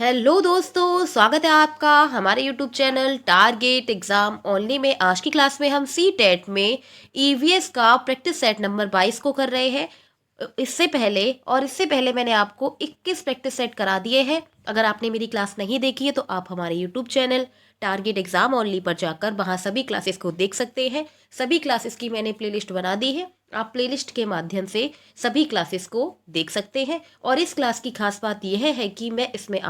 Hello दोस्तों, स्वागत है आपका हमारे YouTube channel target exam only में। आज की क्लास में हम सी टेट में ईवीएस का प्रैक्टिस सेट नंबर 22 को कर रहे हैं। इससे पहले मैंने आपको 21 प्रैक्टिस सेट करा दिए हैं। अगर आपने मेरी क्लास नहीं देखी है तो आप हमारे YouTube channel target exam only पर जाकर वहाँ सभी क्लासेस को देख सकते हैं। सभी क्लासेस की मैंने प्लेलिस्ट बना दी है, आप प्लेलिस्ट के माध्यम से सभी क्लासेस को देख सकते हैं। और इस क्लास की खास बात यह है कि मैं इसमें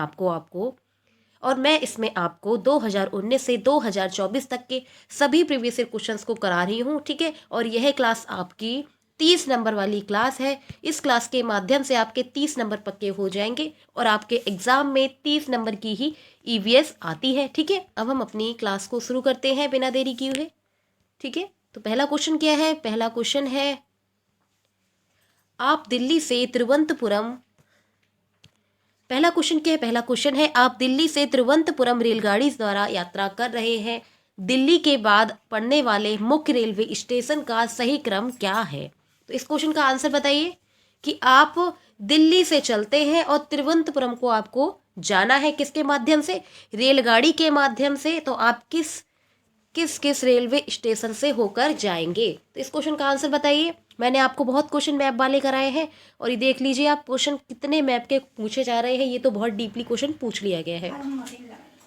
आपको 2019 से 2024 तक के सभी प्रीवियस ईयर क्वेश्चंस को करा रही हूँ, ठीक है। और यह क्लास आपकी 30 नंबर वाली क्लास है। इस क्लास के माध्यम से आपके 30 नंबर पक्के हो जाएंगे और आपके एग्जाम में 30 नंबर की ही ईवीएस आती है, ठीक है। अब हम अपनी क्लास को शुरू करते हैं बिना देरी किए हुए, ठीक है। तो पहला क्वेश्चन क्या है? पहला क्वेश्चन है, आप दिल्ली से तिरुवनंतपुरम पहला क्वेश्चन क्या है? पहला क्वेश्चन है, आप दिल्ली से तिरुवनंतपुरम रेलगाड़ी द्वारा यात्रा कर रहे हैं। दिल्ली के बाद पड़ने वाले मुख्य रेलवे स्टेशन का सही क्रम क्या है? तो इस क्वेश्चन का आंसर बताइए कि आप दिल्ली से चलते हैं और तिरुवनंतपुरम को आपको जाना है किसके माध्यम से? रेलगाड़ी के माध्यम से। तो आप किस किस किस रेलवे स्टेशन से होकर जाएंगे? तो इस क्वेश्चन का आंसर बताइए। मैंने आपको बहुत क्वेश्चन मैप वाले कराए हैं और ये देख लीजिए आप क्वेश्चन कितने मैप के पूछे जा रहे हैं। ये तो बहुत डीपली क्वेश्चन पूछ लिया गया है।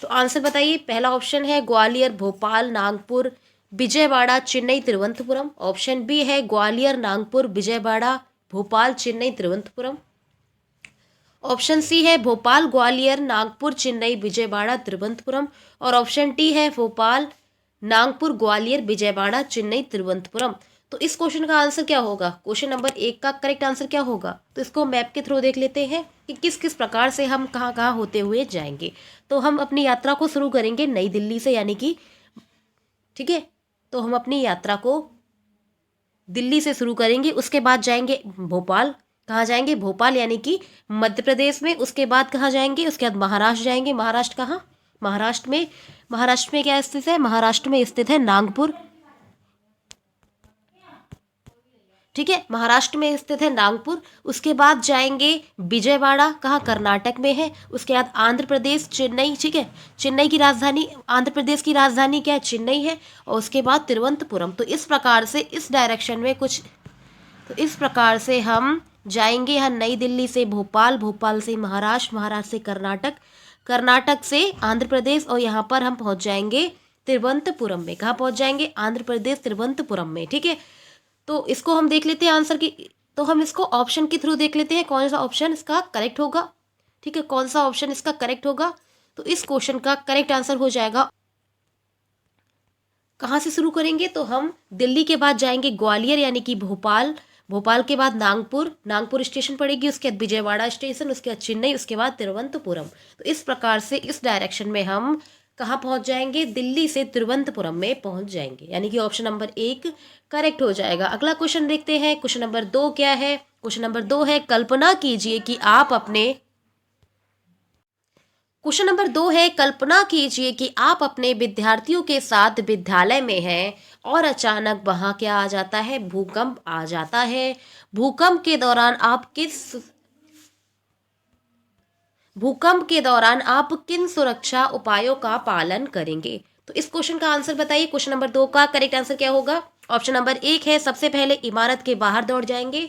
तो आंसर बताइए। पहला ऑप्शन है ग्वालियर, भोपाल, नागपुर, विजयवाड़ा, चेन्नई, तिरुवनंतपुरम। ऑप्शन बी है ग्वालियर, नागपुर, विजयवाड़ा, भोपाल, चेन्नई, तिरुवनंतपुरम। ऑप्शन सी है भोपाल, ग्वालियर, नागपुर, चेन्नई, विजयवाड़ा, तिरुवनंतपुरम। और ऑप्शन डी है भोपाल, नागपुर, ग्वालियर, विजयवाड़ा, चेन्नई, तिरुवनंतपुरम। तो इस क्वेश्चन का आंसर क्या होगा? क्वेश्चन नंबर 1 का करेक्ट आंसर क्या होगा? तो इसको मैप के थ्रू देख लेते हैं कि किस किस प्रकार से हम कहाँ कहाँ होते हुए जाएंगे। तो हम अपनी यात्रा को शुरू करेंगे नई दिल्ली से, यानी कि ठीक है। तो हम अपनी यात्रा को दिल्ली से शुरू करेंगे, उसके बाद जाएंगे भोपाल। कहाँ जाएंगे? भोपाल यानी कि मध्य प्रदेश में। उसके बाद कहाँ जाएंगे? उसके बाद महाराष्ट्र जाएंगे। महाराष्ट्र कहाँ? महाराष्ट्र में क्या स्थित है? महाराष्ट्र में स्थित है नागपुर, ठीक है। महाराष्ट्र में स्थित है नागपुर। उसके बाद जाएंगे विजयवाड़ा, कहाँ? कर्नाटक में है। उसके बाद आंध्र प्रदेश, चेन्नई, ठीक है। चेन्नई की राजधानी, आंध्र प्रदेश की राजधानी क्या है? चेन्नई है। और उसके बाद तिरुवनंतपुरम। तो इस प्रकार से इस डायरेक्शन में कुछ, तो इस प्रकार से हम जाएंगे यहाँ नई दिल्ली से भोपाल, भोपाल से महाराष्ट्र, महाराष्ट्र से कर्नाटक, कर्नाटक से आंध्र प्रदेश, और यहाँ पर हम पहुँच जाएंगे तिरुवनंतपुरम में। कहाँ पहुँच जाएंगे? आंध्र प्रदेश, तिरुवनंतपुरम में, ठीक है। तो इसको हम देख लेते हैं आंसर की। तो हम इसको ऑप्शन के थ्रू देख लेते हैं कौन सा ऑप्शन इसका करेक्ट होगा, ठीक है। कौन सा ऑप्शन इसका करेक्ट होगा? तो इस क्वेश्चन का करेक्ट आंसर हो जाएगा, कहाँ से शुरू करेंगे? तो हम दिल्ली के बाद जाएंगे ग्वालियर यानी कि भोपाल, भोपाल के बाद नागपुर, नागपुर स्टेशन पड़ेगी। उसके बाद विजयवाड़ा स्टेशन, उसके बाद चेन्नई, उसके बाद तिरुवनंतपुरम। तो इस प्रकार से इस डायरेक्शन में हम कहाँ पहुंच जाएंगे? दिल्ली से तिरुवनंतपुरम में पहुंच जाएंगे, यानी कि ऑप्शन नंबर 1 करेक्ट हो जाएगा। अगला क्वेश्चन देखते हैं। क्वेश्चन नंबर 2 क्या है? क्वेश्चन नंबर 2 है, कल्पना कीजिए कि आप अपने क्वेश्चन नंबर 2 है, कल्पना कीजिए कि आप अपने विद्यार्थियों के साथ विद्यालय में हैं और अचानक वहां क्या आ जाता है? भूकंप आ जाता है। भूकंप के दौरान आप किस भूकंप के दौरान आप किन सुरक्षा उपायों का पालन करेंगे? तो इस क्वेश्चन का आंसर बताइए। क्वेश्चन नंबर 2 का करेक्ट आंसर क्या होगा? ऑप्शन नंबर 1 है, सबसे पहले इमारत के बाहर दौड़ जाएंगे।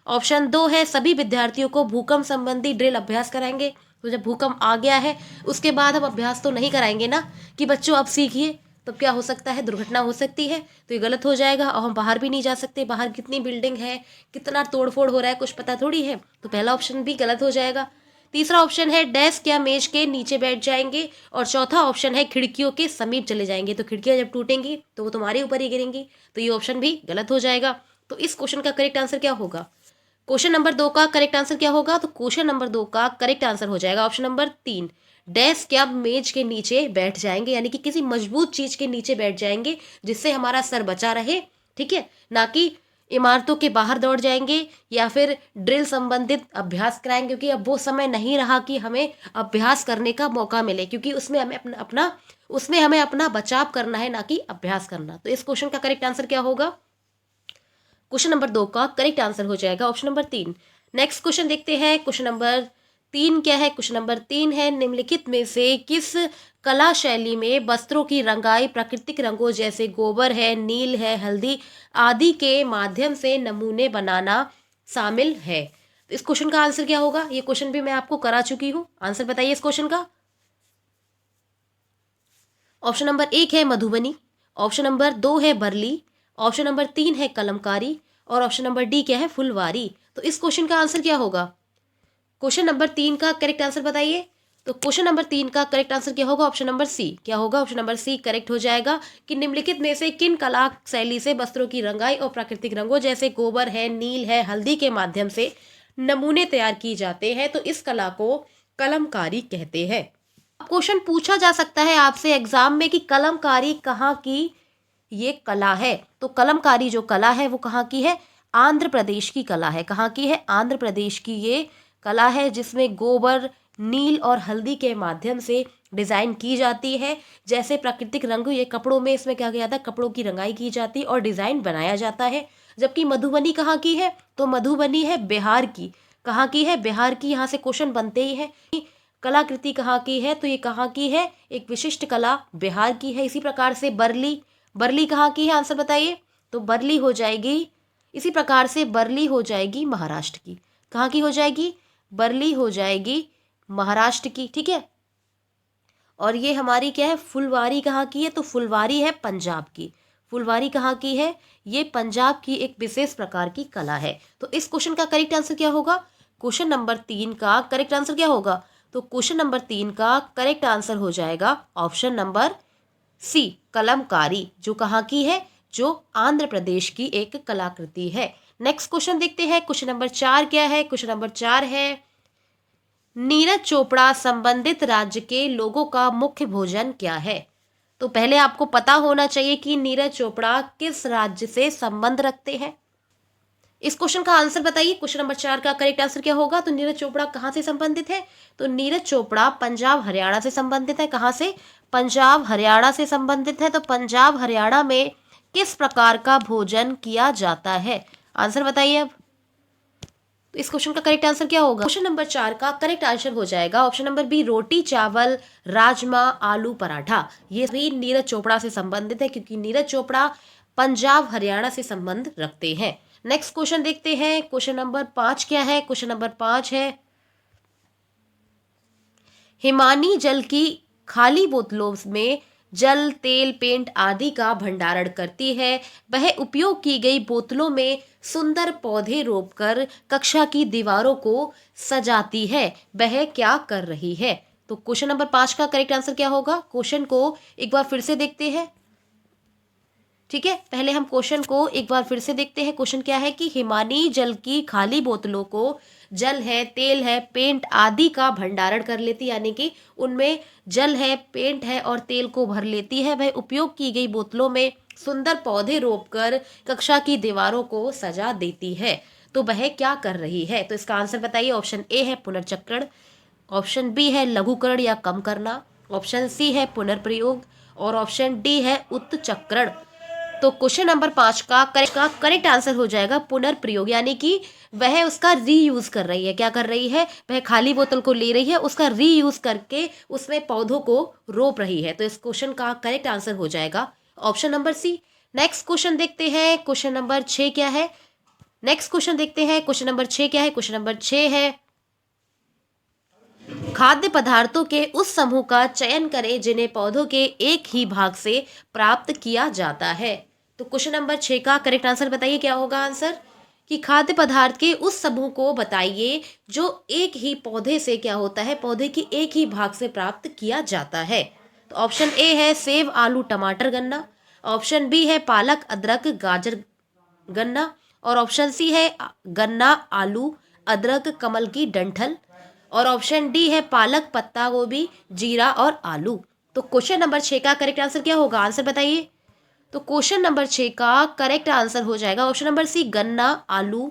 ऑप्शन 2 है, सभी विद्यार्थियों को भूकंप संबंधी ड्रिल अभ्यास कराएंगे। तो जब भूकंप आ गया है उसके बाद हम अभ्यास तो नहीं कराएंगे ना कि बच्चों अब सीखिए, तब क्या हो सकता है? दुर्घटना हो सकती है। तो ये गलत हो जाएगा और हम बाहर भी नहीं जा सकते। बाहर कितनी बिल्डिंग है, कितना तोड़फोड़ हो रहा है, कुछ पता थोड़ी है। तो पहला ऑप्शन भी गलत हो जाएगा। तीसरा ऑप्शन है, डेस्क या मेज के नीचे बैठ जाएंगे। और चौथा ऑप्शन है, खिड़कियों के समीप चले जाएंगे। तो खिड़कियां जब टूटेंगी तो वो तुम्हारे ऊपर ही गिरेंगी। तो ये ऑप्शन भी गलत हो जाएगा। तो इस क्वेश्चन का करेक्ट आंसर क्या होगा? क्वेश्चन नंबर 2 का करेक्ट आंसर क्या होगा? तो क्वेश्चन नंबर 2 का करेक्ट आंसर हो जाएगा ऑप्शन नंबर 3, डेस्क या मेज के नीचे बैठ जाएंगे, यानी कि किसी मजबूत चीज के नीचे बैठ जाएंगे जिससे हमारा सर बचा रहे, ठीक है। ना कि इमारतों के बाहर दौड़ जाएंगे या फिर ड्रिल संबंधित अभ्यास कराएंगे, क्योंकि अब वो समय नहीं रहा कि हमें अभ्यास करने का मौका मिले, क्योंकि उसमें हमें अपना बचाव करना है, ना कि अभ्यास करना। तो इस क्वेश्चन का करेक्ट आंसर क्या होगा? क्वेश्चन नंबर 2 का करेक्ट आंसर हो जाएगा ऑप्शन नंबर 3। नेक्स्ट क्वेश्चन देखते हैं। क्वेश्चन नंबर 3 क्या है, क्वेश्चन नंबर 3 है निम्नलिखित में से किस कला शैली में वस्त्रों की रंगाई प्राकृतिक रंगों जैसे गोबर है, नील है, हल्दी आदि के माध्यम से नमूने बनाना शामिल है। तो इस क्वेश्चन का आंसर क्या होगा? ये क्वेश्चन भी मैं आपको करा चुकी हूँ, आंसर बताइए इस क्वेश्चन का। ऑप्शन नंबर 1 है मधुबनी, ऑप्शन नंबर 2 है बरली, ऑप्शन नंबर 3 है कलमकारी और ऑप्शन नंबर डी क्या है, फुलवारी। तो इस क्वेश्चन का आंसर क्या होगा? क्वेश्चन नंबर 3 का करेक्ट आंसर बताइए। तो क्वेश्चन नंबर 3 का करेक्ट आंसर क्या होगा? Option number C. क्या होगा? ऑप्शन नंबर सी करेक्ट हो जाएगा कि निम्नलिखित में से किन कला शैली से वस्त्रों की रंगाई और प्राकृतिक रंगों जैसे गोबर है, नील है, हल्दी के माध्यम से नमूने तैयार किए जाते हैं, तो इस कला को कलमकारी कहते हैं। क्वेश्चन पूछा जा सकता है आपसे एग्जाम में कि कलमकारी कहाँ की ये कला है। तो कलमकारी जो कला है वो कहाँ की है? आंध्र प्रदेश की कला है। कहाँ की है? आंध्र प्रदेश की ये कला है जिसमें गोबर, नील और हल्दी के माध्यम से डिजाइन की जाती है। जैसे प्राकृतिक रंग ये कपड़ों में इसमें क्या किया जाता है, कपड़ों की रंगाई की जाती है और डिजाइन बनाया जाता है। जबकि मधुबनी कहाँ की है? तो मधुबनी है बिहार की। कहाँ की है? बिहार की। यहाँ से क्वेश्चन बनते ही है। कलाकृति कहाँ की है? तो ये कहाँ की है? एक विशिष्ट कला बिहार की है। इसी प्रकार से बरली, बरली कहाँ की है? आंसर बताइए। तो बरली हो जाएगी, इसी प्रकार से बरली हो जाएगी महाराष्ट्र की। कहाँ की हो जाएगी? बरली हो जाएगी महाराष्ट्र की, ठीक है। और ये हमारी क्या है, फुलवारी कहाँ की है? तो फुलवारी है पंजाब की। फुलवारी कहाँ की है? ये पंजाब की एक विशेष प्रकार की कला है। तो इस क्वेश्चन का करेक्ट आंसर क्या होगा? क्वेश्चन नंबर 3 का करेक्ट आंसर क्या होगा? तो क्वेश्चन नंबर 3 का करेक्ट आंसर हो जाएगा ऑप्शन नंबर सी, कलमकारी, जो कहाँ की है? जो आंध्र प्रदेश की एक कलाकृति है। नेक्स्ट क्वेश्चन देखते हैं। क्वेश्चन नंबर 4 क्या है? क्वेश्चन नंबर 4 है नीरज चोपड़ा संबंधित राज्य के लोगों का मुख्य भोजन क्या है? तो पहले आपको पता होना चाहिए कि नीरज चोपड़ा किस राज्य से संबंध रखते हैं। इस क्वेश्चन का आंसर बताइए। क्वेश्चन नंबर 4 का करेक्ट आंसर क्या होगा? तो नीरज चोपड़ा कहाँ से संबंधित है? तो नीरज चोपड़ा पंजाब हरियाणा से संबंधित है। कहाँ से? पंजाब हरियाणा से संबंधित है। तो पंजाब हरियाणा में किस प्रकार का भोजन किया जाता है? आंसर बताइए अब। तो इस क्वेश्चन का करेक्ट आंसर क्या होगा? क्वेश्चन नंबर 4 का करेक्ट आंसर हो जाएगा ऑप्शन नंबर बी, रोटी चावल राजमा आलू पराठा। ये भी नीरज चोपड़ा से संबंधित है क्योंकि नीरज चोपड़ा पंजाब हरियाणा से संबंध रखते हैं। नेक्स्ट क्वेश्चन देखते हैं। क्वेश्चन नंबर 5 क्या है? क्वेश्चन नंबर 5 है हिमानी जल की खाली बोतलों में जल, तेल, पेंट आदि का भंडारण करती है। वह उपयोग की गई बोतलों में सुंदर पौधे रोपकर कक्षा की दीवारों को सजाती है। वह क्या कर रही है? तो क्वेश्चन नंबर 5 का करेक्ट आंसर क्या होगा? क्वेश्चन को एक बार फिर से देखते हैं, ठीक है। पहले हम क्वेश्चन को एक बार फिर से देखते हैं। क्वेश्चन क्या है कि हिमानी जल की खाली बोतलों को जल है, तेल है, पेंट आदि का भंडारण कर लेती, यानी कि उनमें जल है, पेंट है और तेल को भर लेती है। वह उपयोग की गई बोतलों में सुंदर पौधे रोपकर कक्षा की दीवारों को सजा देती है। तो वह क्या कर रही है? तो इसका आंसर बताइए। ऑप्शन ए है पुनर्चक्रण, ऑप्शन बी है लघुकरण या कम करना, ऑप्शन सी है पुनर्प्रयोग और ऑप्शन डी है उत्चक्रण। तो क्वेश्चन नंबर 5 का करेक्ट आंसर हो जाएगा पुनर्प्रयोग, यानी कि वह उसका रीयूज कर रही है। क्या कर रही है? वह खाली बोतल को ले रही है, उसका रीयूज करके उसमें पौधों को रोप रही है। तो इस क्वेश्चन का करेक्ट आंसर हो जाएगा option number C. Next question देखते हैं। क्वेश्चन नंबर 6 क्या है? नेक्स्ट क्वेश्चन देखते हैं। क्वेश्चन नंबर 6 क्या है? क्वेश्चन नंबर 6 है खाद्य पदार्थों के उस समूह का चयन करें जिन्हें पौधों के एक ही भाग से प्राप्त किया जाता है। तो क्वेश्चन नंबर 6 का करेक्ट आंसर बताइए। क्या होगा आंसर? कि खाद्य पदार्थ के उस समूह को बताइए जो एक ही पौधे से क्या होता है, पौधे की एक ही भाग से प्राप्त किया जाता है। तो ऑप्शन ए है सेब, आलू, टमाटर, गन्ना, ऑप्शन बी है पालक, अदरक, गाजर, गन्ना और ऑप्शन सी है गन्ना, आलू, अदरक, कमल की डंठल और ऑप्शन डी है पालक, पत्ता गोभी, जीरा और आलू। तो क्वेश्चन नंबर 6 का करेक्ट आंसर क्या होगा? आंसर बताइए। तो क्वेश्चन नंबर 6 का करेक्ट आंसर हो जाएगा ऑप्शन नंबर सी, गन्ना, आलू,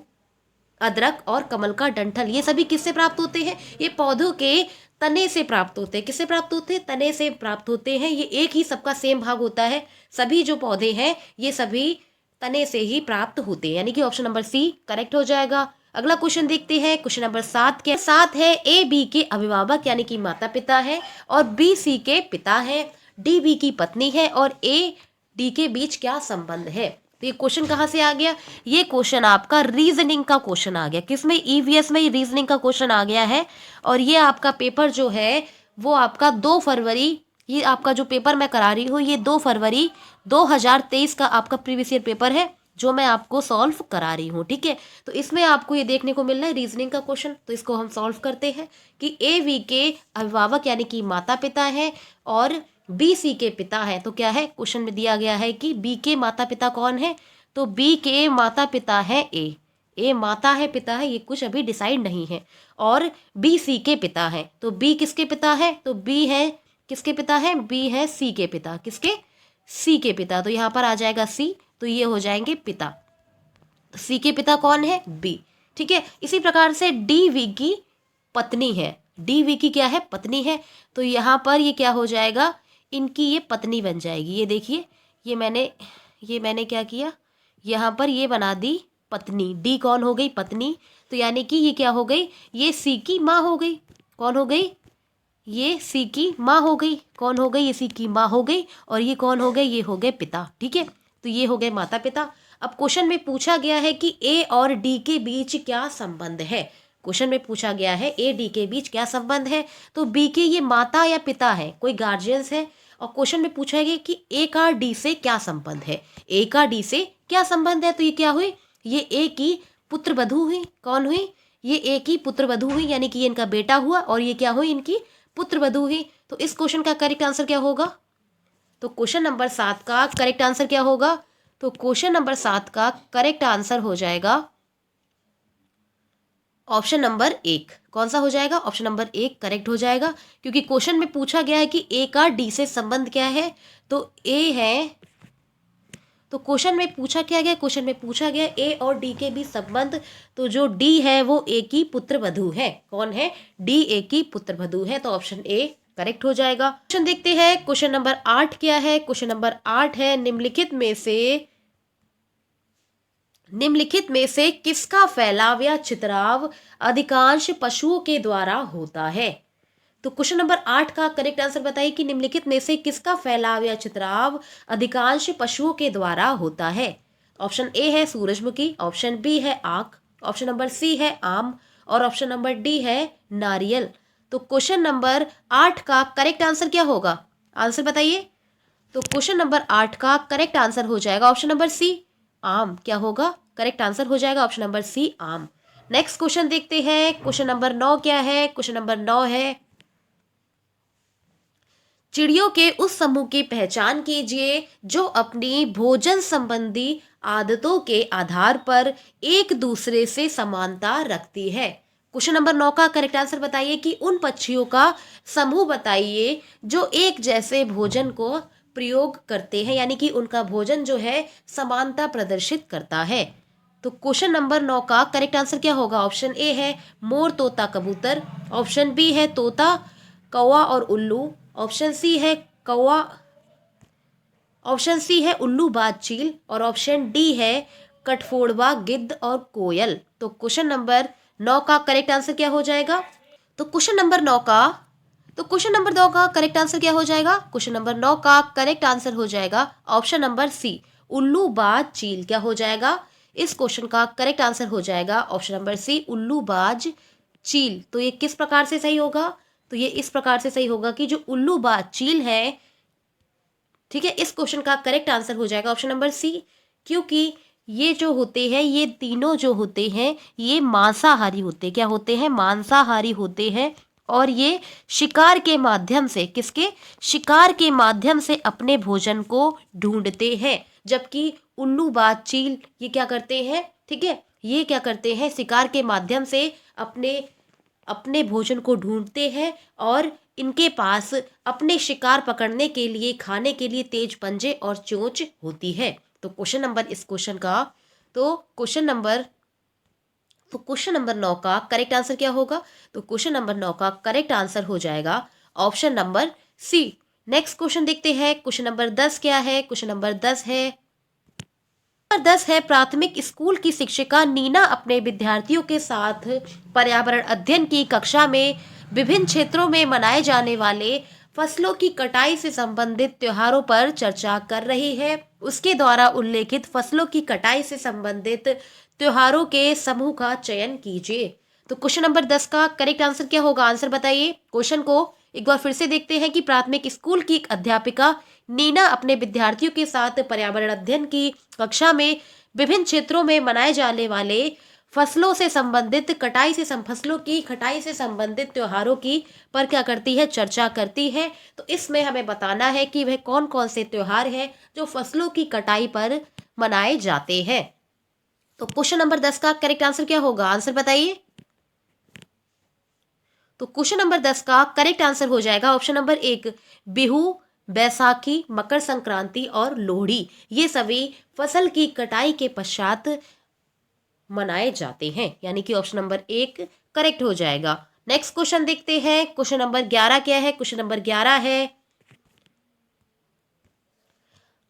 अदरक और कमल का डंठल। ये सभी किससे प्राप्त होते हैं? ये पौधों के तने से प्राप्त होते हैं। किससे प्राप्त होते हैं? तने से प्राप्त होते हैं। ये एक ही सबका सेम भाग होता है। सभी जो पौधे हैं ये सभी तने से ही प्राप्त होते हैं, यानी कि ऑप्शन नंबर सी करेक्ट हो जाएगा। अगला क्वेश्चन देखते हैं, क्वेश्चन नंबर 7 क्या 7 है, ए बी के अभिभावक यानी कि माता पिता है और बी सी के पिता है, डी बी की पत्नी है और ए डी के बीच क्या संबंध है। तो ये क्वेश्चन कहाँ से आ गया, ये क्वेश्चन आपका रीजनिंग का क्वेश्चन आ गया, किसमें, ईवीएस में रीजनिंग का क्वेश्चन आ गया है। और ये आपका पेपर जो है वो आपका 2 फरवरी, ये आपका जो पेपर मैं करा रही हूँ ये 2 फरवरी 2023 का आपका प्रीवियस ईयर पेपर है जो मैं आपको सॉल्व करा रही हूँ, ठीक है। तो इसमें आपको ये देखने को मिल रहा है रीजनिंग का क्वेश्चन, तो इसको हम सॉल्व करते हैं कि ए वी के अभिभावक यानी कि माता पिता है और बी सी के पिता है। तो क्या है, क्वेश्चन में दिया गया है कि बी के माता पिता कौन है, तो बी के माता पिता है ए माता है पिता है ये कुछ अभी डिसाइड नहीं है, और बी सी के पिता है, तो बी किसके पिता है, तो बी है किसके पिता है, बी है सी के पिता, किसके, सी के पिता। तो यहाँ पर आ जाएगा सी, तो ये हो जाएंगे पिता, सी के पिता कौन है, बी, ठीक है। इसी प्रकार से डी वी की पत्नी है, डी वी की क्या है, पत्नी है, तो यहाँ पर ये क्या हो जाएगा, इनकी ये पत्नी बन जाएगी। ये देखिए ये मैंने क्या किया, यहाँ पर ये बना दी पत्नी, डी कौन हो गई, पत्नी, तो यानी कि ये क्या हो गई, ये सी की माँ हो गई, कौन हो गई, ये सी की माँ हो गई, कौन हो गई, ये सी की माँ हो गई, और ये कौन हो गए, ये हो गए पिता, ठीक है। तो ये हो गए माता पिता। अब क्वेश्चन में पूछा गया है कि ए और डी के बीच क्या संबंध है, क्वेश्चन में पूछा गया है ए डी के बीच क्या संबंध है, तो बी के ये माता या पिता है, कोई गार्जियंस है, और क्वेश्चन में पूछा गया कि ए का डी से क्या संबंध है, ए का डी से क्या संबंध है, तो ये क्या हुई, ये ए की पुत्र वधू हुई, कौन हुई, ये ए की पुत्र वधू हुई, यानी कि ये इनका बेटा हुआ और ये क्या हुई, इनकी पुत्र वधू हुई। तो इस क्वेश्चन का करेक्ट आंसर क्या होगा, तो क्वेश्चन नंबर 7 का करेक्ट आंसर क्या होगा, तो क्वेश्चन नंबर 7 का करेक्ट आंसर हो जाएगा ऑप्शन नंबर 1। कौन सा हो जाएगा, ऑप्शन नंबर 1 करेक्ट हो जाएगा, क्योंकि क्वेश्चन में पूछा गया है कि ए का डी से संबंध क्या है, तो ए है, तो क्वेश्चन में पूछा क्या गया, क्वेश्चन में पूछा गया ए और डी के बीच संबंध, तो जो डी है वो ए की पुत्र वधू है, कौन है, डी ए की पुत्र वधू है, तो ऑप्शन ए करेक्ट हो जाएगा। क्वेश्चन देखते हैं, क्वेश्चन नंबर 8 क्या है, क्वेश्चन नंबर 8 है, निम्नलिखित में से किसका फैलाव या छितराव अधिकांश पशुओं के द्वारा होता है। तो क्वेश्चन नंबर 8 का करेक्ट आंसर बताइए कि निम्नलिखित में से किसका फैलाव या छितराव अधिकांश पशुओं के द्वारा होता है। ऑप्शन ए है सूरजमुखी, ऑप्शन बी है आक, ऑप्शन नंबर सी है आम और ऑप्शन नंबर डी है नारियल। तो क्वेश्चन नंबर 8 का करेक्ट आंसर क्या होगा, आंसर बताइए। तो क्वेश्चन नंबर 8 का करेक्ट आंसर हो जाएगा ऑप्शन नंबर सी आम, क्या होगा, करेक्ट आंसर हो जाएगा ऑप्शन नंबर सी आम। नेक्स्ट क्वेश्चन देखते हैं, क्वेश्चन नंबर 9 क्या है, क्वेश्चन नंबर 9 है, चिड़ियों के उस समूह की पहचान कीजिए जो अपनी भोजन संबंधी आदतों के आधार पर एक दूसरे से समानता रखती है। क्वेश्चन नंबर 9 का करेक्ट आंसर बताइए कि उन पक्षियों का समूह बताइए जो एक जैसे भोजन को प्रयोग करते हैं, यानी कि उनका भोजन जो है समानता प्रदर्शित करता है। तो क्वेश्चन नंबर 9 का करेक्ट आंसर क्या होगा, ऑप्शन ए है मोर तोता कबूतर, ऑप्शन बी है तोता कौवा और उल्लू, ऑप्शन सी है कौवा, ऑप्शन सी है उल्लू बाज चील और ऑप्शन डी है कठफोड़वा गिद्ध और कोयल। तो क्वेश्चन नंबर 9 का करेक्ट आंसर क्या हो जाएगा, तो क्वेश्चन नंबर 9 का करेक्ट आंसर क्या हो जाएगा, क्वेश्चन नंबर 9 का करेक्ट आंसर हो जाएगा ऑप्शन नंबर सी उल्लू बाज चील। क्या हो जाएगा, इस क्वेश्चन का करेक्ट आंसर हो जाएगा ऑप्शन नंबर सी उल्लू बाज चील। तो ये किस प्रकार से सही होगा, तो ये इस प्रकार से सही होगा कि जो उल्लू बाज चील है, ठीक है, इस क्वेश्चन का करेक्ट आंसर हो जाएगा ऑप्शन नंबर सी, क्योंकि ये जो होते हैं, ये तीनों जो होते हैं ये मांसाहारी होते हैं, क्या होते हैं, मांसाहारी होते हैं, और ये शिकार के माध्यम से, किसके, शिकार के माध्यम से अपने भोजन को ढूंढते हैं, जबकि उल्लू बाज चील ये क्या करते हैं, ठीक है, ये क्या करते हैं, शिकार के माध्यम से अपने भोजन को ढूंढते हैं और इनके पास अपने शिकार पकड़ने के लिए, खाने के लिए तेज पंजे और चोंच होती है। तो क्वेश्चन नंबर 9 का करेक्ट आंसर क्या होगा, तो क्वेश्चन नंबर 9 का करेक्ट आंसर हो जाएगा option number C. Next question देखते हैं, क्वेश्चन नंबर 10 क्या है, क्वेश्चन नंबर 10 है, नंबर 10 है प्राथमिक स्कूल की शिक्षिका नीना अपने विद्यार्थियों के साथ पर्यावरण अध्ययन की कक्षा में विभिन्न क्षेत्रों में मनाए जाने वाले फसलों की कटाई से संबंधित त्योहारों पर चर्चा कर रही है। उसके द्वारा उल्लेखित फसलों की कटाई से संबंधित त्योहारों के समूह का चयन कीजिए। तो क्वेश्चन नंबर 10 का करेक्ट आंसर क्या होगा, आंसर बताइए। क्वेश्चन को एक बार फिर से देखते हैं कि प्राथमिक स्कूल की एक अध्यापिका नीना अपने विद्यार्थियों के साथ पर्यावरण अध्ययन की कक्षा में विभिन्न क्षेत्रों में मनाए जाने वाले फसलों से संबंधित फसलों की कटाई से संबंधित त्योहारों की पर क्या करती है, चर्चा करती है। तो इसमें हमें बताना है कि वह कौन कौन से त्योहार हैं जो फसलों की कटाई पर मनाए जाते हैं। तो क्वेश्चन नंबर 10 का करेक्ट आंसर क्या होगा, आंसर बताइए। तो क्वेश्चन नंबर 10 का करेक्ट आंसर हो जाएगा ऑप्शन नंबर 1, बिहू, बैसाखी, मकर संक्रांति और लोहड़ी। ये सभी फसल की कटाई के पश्चात मनाए जाते हैं, यानी कि ऑप्शन नंबर 1 करेक्ट हो जाएगा। नेक्स्ट क्वेश्चन देखते हैं। क्वेश्चन नंबर 11 क्या है, क्वेश्चन नंबर 11 है,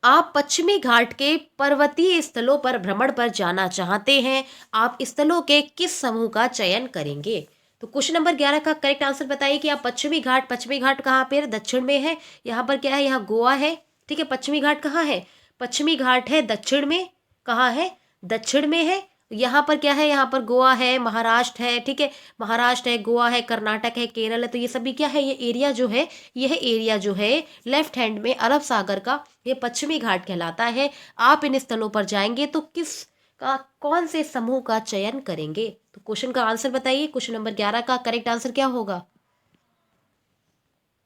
आप पश्चिमी घाट के पर्वतीय स्थलों पर भ्रमण पर जाना चाहते हैं, आप स्थलों के किस समूह का चयन करेंगे। तो क्वेश्चन नंबर 11 का करेक्ट आंसर बताइए कि आप पश्चिमी घाट कहाँ पे है, दक्षिण में है। यहाँ पर क्या है, यहाँ गोवा है, ठीक है। पश्चिमी घाट कहाँ है, पश्चिमी घाट है दक्षिण में, कहाँ है, दक्षिण में है। यहाँ पर क्या है, यहाँ पर गोवा है, महाराष्ट्र है, ठीक है, महाराष्ट्र है, गोवा है, कर्नाटक है, केरल है। तो ये सभी क्या है, ये एरिया जो है, यह एरिया जो है लेफ्ट हैंड में अरब सागर का ये पश्चिमी घाट कहलाता है। आप इन स्थलों पर जाएंगे तो किस का कौन से समूह का चयन करेंगे। तो क्वेश्चन का आंसर बताइए। क्वेश्चन नंबर 11 का करेक्ट आंसर क्या होगा,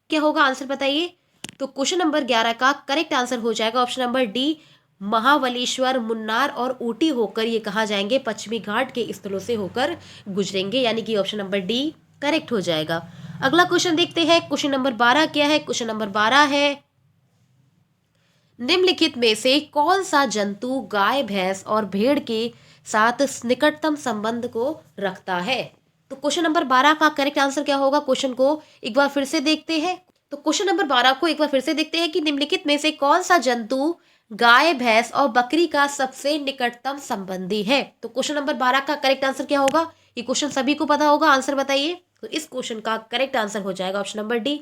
क्या होगा, आंसर बताइए। तो क्वेश्चन नंबर 11 का करेक्ट आंसर हो जाएगा option number D, Mahabaleshwar, Munnar और ऊटी होकर ये कहा जाएंगे पश्चिमी घाट के स्थलों से होकर गुजरेंगे, यानी कि ऑप्शन नंबर डी करेक्ट हो जाएगा। अगला क्वेश्चन देखते हैं। क्वेश्चन नंबर 12 क्या है, क्वेश्चन नंबर 12 है, निम्नलिखित में से कौन सा जंतु गाय, भैंस और भेड़ के साथ निकटतम संबंध को रखता है। तो क्वेश्चन नंबर 12 का करेक्ट आंसर क्या होगा, क्वेश्चन को एक बार फिर से देखते हैं। तो क्वेश्चन नंबर 12 को एक बार फिर से देखते हैं कि निम्नलिखित में से कौन सा जंतु गाय, भैंस और बकरी का सबसे निकटतम संबंधी है। तो क्वेश्चन नंबर 12 का करेक्ट आंसर क्या होगा, ये क्वेश्चन सभी को पता होगा, आंसर बताइए। तो इस क्वेश्चन का करेक्ट आंसर हो जाएगा ऑप्शन नंबर डी,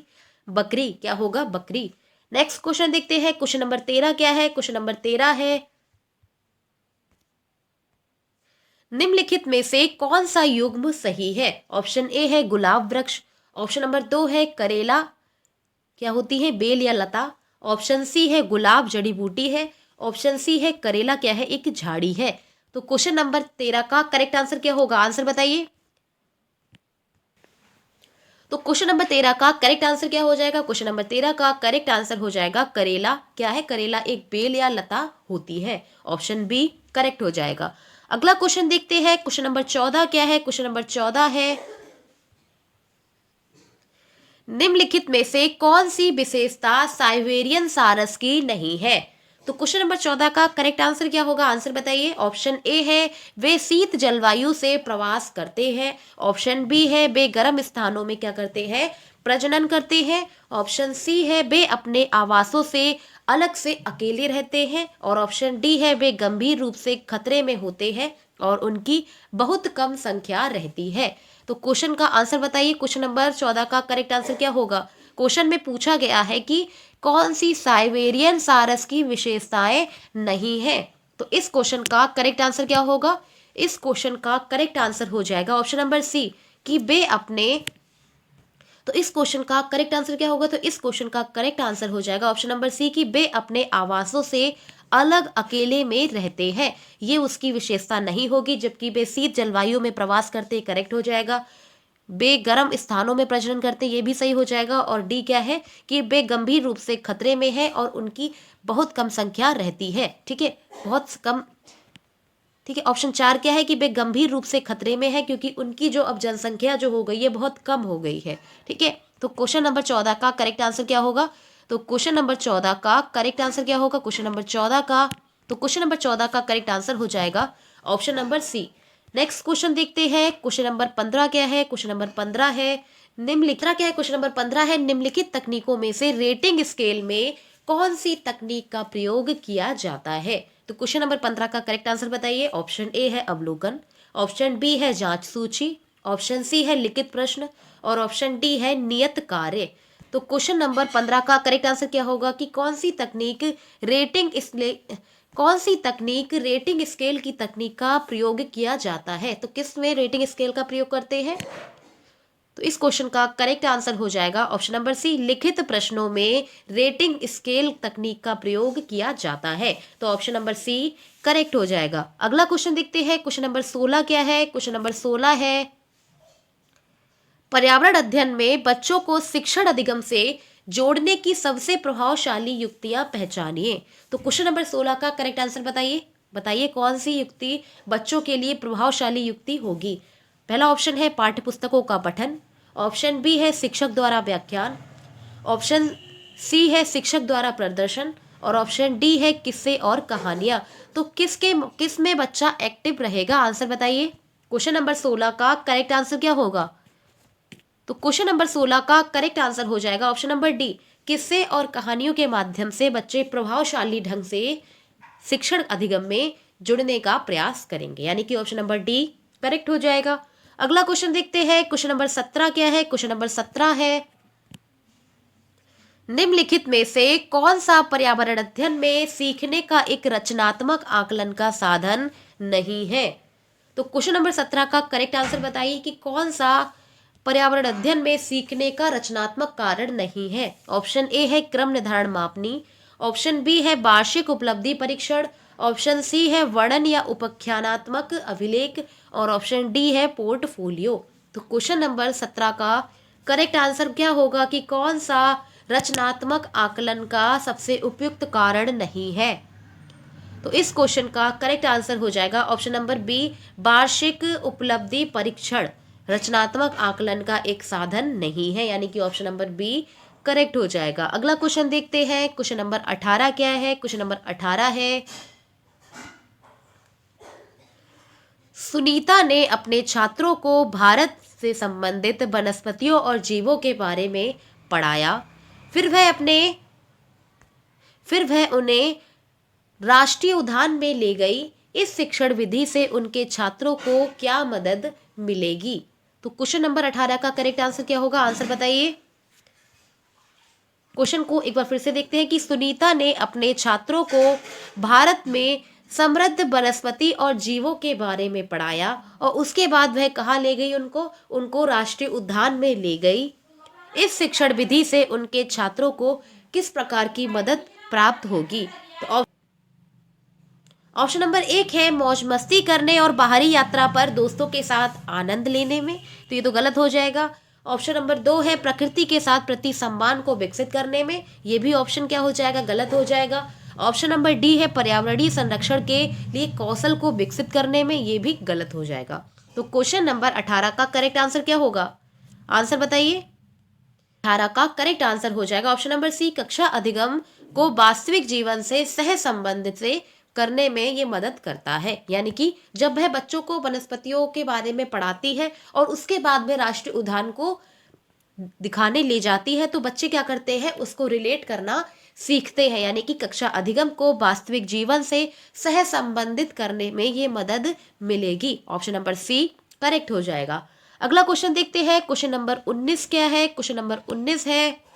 बकरी। क्या होगा, बकरी। नेक्स्ट क्वेश्चन देखते हैं। क्वेश्चन नंबर 13 क्या है, क्वेश्चन नंबर 13 है, निम्नलिखित में से कौन सा युग्म सही है। ऑप्शन ए है गुलाब वृक्ष, ऑप्शन नंबर 2 है करेला, क्या होती है, बेल या लता, ऑप्शन सी है गुलाब जड़ी बूटी है, ऑप्शन सी है करेला क्या है, एक झाड़ी है। तो क्वेश्चन नंबर 13 का करेक्ट आंसर क्या होगा, आंसर बताइए। तो क्वेश्चन नंबर 13 का करेक्ट आंसर क्या हो जाएगा, क्वेश्चन नंबर 13 का करेक्ट आंसर हो जाएगा करेला। क्या है, करेला एक बेल या लता होती है, ऑप्शन बी करेक्ट हो जाएगा। अगला क्वेश्चन देखते हैं। क्वेश्चन नंबर 14 क्या है, क्वेश्चन नंबर 14 है, निम्नलिखित में से कौन सी विशेषता साइबेरियन सारस की नहीं है। तो क्वेश्चन नंबर 14 का करेक्ट आंसर क्या होगा, आंसर बताइए। ऑप्शन ए है वे शीत जलवायु से प्रवास करते हैं, ऑप्शन बी है वे गर्म स्थानों में क्या करते हैं, प्रजनन करते हैं, ऑप्शन सी है वे अपने आवासों से अलग से अकेले रहते हैं, और ऑप्शन डी है वे गंभीर रूप से खतरे में होते हैं और उनकी बहुत कम संख्या रहती है। तो क्वेश्चन का आंसर बताइए। क्वेश्चन नंबर 14 का करेक्ट आंसर क्या होगा। क्वेश्चन में पूछा गया है कि कौन सी साइबेरियन सारस की विशेषताएं नहीं है। तो इस क्वेश्चन का करेक्ट आंसर क्या होगा, इस क्वेश्चन का करेक्ट आंसर हो जाएगा ऑप्शन नंबर सी कि वे अपने, तो इस क्वेश्चन का करेक्ट आंसर क्या होगा, तो इस क्वेश्चन का करेक्ट आंसर हो जाएगा ऑप्शन नंबर सी कि वे अपने आवासों से अलग अकेले में रहते हैं, ये उसकी विशेषता नहीं होगी। जबकि वे शीत जलवायु में प्रवास करते, करेक्ट हो जाएगा। वे गर्म स्थानों में प्रजनन करते, ये भी सही हो जाएगा। और डी क्या है कि वे गंभीर रूप से खतरे में है और उनकी बहुत कम संख्या रहती है, ठीक है, बहुत कम, ठीक है। ऑप्शन 4 क्या है कि वे गंभीर रूप से खतरे में है क्योंकि उनकी जो अब जनसंख्या जो हो गई है बहुत कम हो गई है, ठीक है। तो क्वेश्चन नंबर 14 का करेक्ट आंसर क्या होगा, तो क्वेश्चन नंबर 14 का करेक्ट आंसर क्या होगा, क्वेश्चन नंबर 14 का, तो क्वेश्चन नंबर 14 का करेक्ट आंसर हो जाएगा option number C. Next question देखते हैं। क्वेश्चन नंबर 15 क्या है, क्वेश्चन नंबर 15 है, निम्नलिखित क्या है, क्वेश्चन नंबर 15 है, निम्नलिखित तकनीकों में से रेटिंग स्केल में कौन सी तकनीक का प्रयोग किया जाता है। तो तो क्वेश्चन नंबर 15 का करेक्ट आंसर बताइए। ऑप्शन ए है अवलोकन, ऑप्शन बी है जांच सूची, ऑप्शन सी है लिखित प्रश्न और ऑप्शन डी है नियत कार्य। तो क्वेश्चन नंबर 15 का करेक्ट आंसर क्या होगा कि कौन सी तकनीक रेटिंग स्केल की तकनीक का प्रयोग किया जाता है। तो किस में रेटिंग स्केल का प्रयोग करते हैं? तो इस क्वेश्चन का करेक्ट आंसर हो जाएगा ऑप्शन नंबर सी, लिखित प्रश्नों में रेटिंग स्केल तकनीक का प्रयोग किया जाता है। तो ऑप्शन नंबर सी करेक्ट हो जाएगा। अगला क्वेश्चन देखते हैं। क्वेश्चन नंबर 16 क्या है? क्वेश्चन नंबर 16 है पर्यावरण अध्ययन में बच्चों को शिक्षण अधिगम से जोड़ने की सबसे प्रभावशाली युक्तियां पहचानिए। तो क्वेश्चन नंबर 16 का करेक्ट आंसर बताइए कौन सी युक्ति बच्चों के लिए प्रभावशाली युक्ति होगी। पहला ऑप्शन है पाठ्य पुस्तकों का पठन, ऑप्शन बी है शिक्षक द्वारा व्याख्यान, ऑप्शन सी है शिक्षक द्वारा प्रदर्शन और ऑप्शन डी है किस्से और कहानियां। तो किस में बच्चा एक्टिव रहेगा? आंसर बताइए। क्वेश्चन नंबर 16 का करेक्ट आंसर क्या होगा? तो क्वेश्चन नंबर 16 का करेक्ट आंसर हो जाएगा ऑप्शन नंबर डी, किस्से और कहानियों के माध्यम से बच्चे प्रभावशाली ढंग से शिक्षण अधिगम में जुड़ने का प्रयास करेंगे, यानी कि ऑप्शन नंबर डी करेक्ट हो जाएगा। अगला क्वेश्चन देखते हैं। क्वेश्चन नंबर 17 क्या है? क्वेश्चन नंबर 17 है निम्नलिखित में से कौन सा पर्यावरण अध्ययन में सीखने का एक रचनात्मक आकलन का साधन नहीं है। तो क्वेश्चन नंबर 17 का करेक्ट आंसर बताइए कि कौन सा पर्यावरण अध्ययन में सीखने का रचनात्मक कारण नहीं है। ऑप्शन ए है क्रम निर्धारण मापनी, ऑप्शन बी है वार्षिक उपलब्धि परीक्षण, ऑप्शन सी है वर्णन या उपाख्यानात्मक अभिलेख और ऑप्शन डी है पोर्टफोलियो। तो क्वेश्चन नंबर 17 का करेक्ट आंसर क्या होगा कि कौन सा रचनात्मक आकलन का सबसे उपयुक्त कारण नहीं है। तो इस क्वेश्चन का करेक्ट आंसर हो जाएगा ऑप्शन नंबर बी, वार्षिक उपलब्धि परीक्षण रचनात्मक आकलन का एक साधन नहीं है, यानी कि ऑप्शन नंबर बी करेक्ट हो जाएगा। अगला क्वेश्चन देखते हैं। क्वेश्चन नंबर 18 क्या है? क्वेश्चन नंबर 18 है सुनीता ने अपने छात्रों को भारत से संबंधित वनस्पतियों और जीवों के बारे में पढ़ाया, फिर वह उन्हें राष्ट्रीय उद्यान में ले गई। इस शिक्षण विधि से उनके छात्रों को क्या मदद मिलेगी? तो क्वेश्चन नंबर 18 का करेक्ट आंसर क्या होगा? आंसर बताइए। क्वेश्चन को एक बार फिर से देखते हैं कि सुनीता ने अपने छात्रों को भारत में समृद्ध वनस्पति और जीवों के बारे में पढ़ाया और उसके बाद वह कहाँ ले गई? उनको राष्ट्रीय उद्यान में ले गई। इस शिक्षण विधि से उनके छात्रों को किस प्रकार की मदद प्राप्त होगी? तो ऑप्शन नंबर 1 है मौज मस्ती करने और बाहरी यात्रा पर दोस्तों के साथ आनंद लेने में, तो ये तो गलत हो जाएगा। ऑप्शन नंबर 2 है प्रकृति के साथ प्रति सम्मान को विकसित करने में, ये भी ऑप्शन क्या हो जाएगा? गलत हो जाएगा। ऑप्शन नंबर डी है पर्यावरणीय संरक्षण के लिए कौशल को विकसित करने में, ये भी गलत हो जाएगा। तो क्वेश्चन नंबर 18 का करेक्ट आंसर क्या होगा? आंसर बताइए। 18 का करेक्ट आंसर हो जाएगा ऑप्शन नंबर सी, कक्षा अधिगम को वास्तविक जीवन से सह संबंधित से करने में ये मदद करता है, यानी कि जब वह बच्चों को वनस्पतियों के बारे में पढ़ाती है और उसके बाद में राष्ट्रीय उद्यान को दिखाने ले जाती है तो बच्चे क्या करते हैं? उसको रिलेट करना सीखते हैं, यानी कि कक्षा अधिगम को वास्तविक जीवन से सह संबंधित करने में ये मदद मिलेगी। ऑप्शन नंबर सी करेक्ट हो जाएगा। अगला क्वेश्चन देखते हैं। क्वेश्चन नंबर 19 क्या है? क्वेश्चन नंबर 19 है